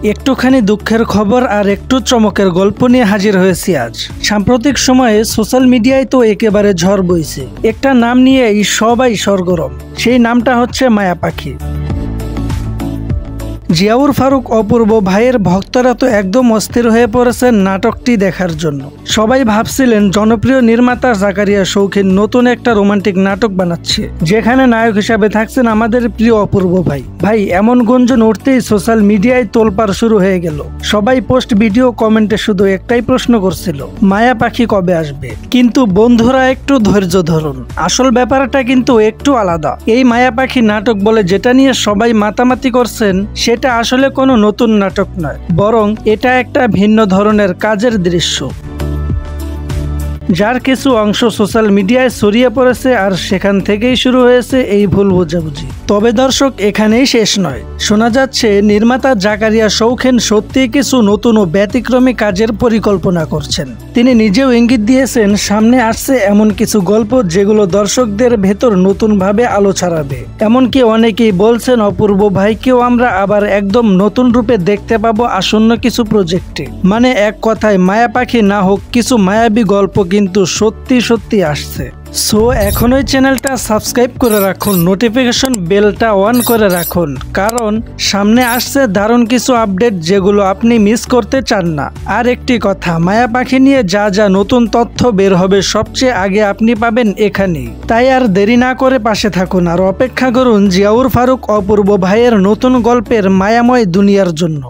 একটুখানি দুঃখের খবর আর একটু চমকের গল্প নিয়ে হাজির হয়েছি আজ। সাম্প্রতিক সময়ে সোশ্যাল মিডিয়ায় তো একেবারে ঝড় বইছে। একটা নাম নিয়ে এই সবাই সরগরম, সেই নামটা হচ্ছে মায়া পাখি। জিয়াউর ফারুক অপূর্ব ভাইয়ের ভক্তরা তো একদম অস্থির হয়ে পড়েছেন নাটকটি দেখার জন্য। সবাই ভাবছিলেন জনপ্রিয় নির্মাতা জাকারিয়া শৌখিন নতুন একটা রোমান্টিক নাটক বানাচ্ছে, যেখানে নায়ক হিসাবে থাকছেন আমাদের প্রিয় অপূর্ব ভাই। এমন গুঞ্জন উঠতেই সোশ্যাল মিডিয়ায় তোলপাড় শুরু হয়ে গেল। সবাই পোস্ট, ভিডিও, কমেন্টে শুধু একটাই প্রশ্ন করছিল, মায়া পাখি কবে আসবে। কিন্তু বন্ধুরা একটু ধৈর্য ধরুন, আসল ব্যাপারটা কিন্তু একটু আলাদা। এই মায়া পাখি নাটক বলে যেটা নিয়ে সবাই মাতামাতি করছেন এটা আসলে কোনো নতুন নাটক নয়, বরং এটা একটা ভিন্ন ধরনের কাজের দৃশ্য, যার কিছু অংশ সোশ্যাল মিডিয়ায় ছড়িয়ে পড়েছে, আর সেখান থেকেই শুরু হয়েছে এই ভুল বোঝাবুঝি। তবে দর্শক, এখানেই শেষ নয়। শোনা যাচ্ছে নির্মাতা জাকারিয়া শৌখিন সত্যিই কিছু নতুন ও ব্যতিক্রমী কাজের পরিকল্পনা করছেন। তিনি নিজেও ইঙ্গিত দিয়েছেন সামনে আসছে এমন কিছু গল্প যেগুলো দর্শকদের ভেতর নতুনভাবে আলো ছড়াবে। এমনকি অনেকেই বলছেন অপূর্ব ভাইকেও আমরা আবার একদম নতুন রূপে দেখতে পাবো আসন্ন কিছু প্রজেক্টে। মানে এক কথায় মায়া পাখি না হোক, কিছু মায়াবী গল্প কিন্তু সত্যি আসছে। সো এখনই চ্যানেলটা সাবস্ক্রাইব করে রাখুন, নোটিফিকেশন বেলটা অন করে রাখুন, কারণ সামনে আসছে দারুণ কিছু আপডেট যেগুলো আপনি মিস করতে চান না। আর একটি কথা, মায়া পাখি নিয়ে যা নতুন তথ্য বের হবে সবচেয়ে আগে আপনি পাবেন এখানেই। তাই আর দেরি না করে পাশে থাকুন আর অপেক্ষা করুন জিয়াউর ফারুক অপূর্ব ভাইয়ের নতুন গল্পের মায়াময় দুনিয়ার জন্য।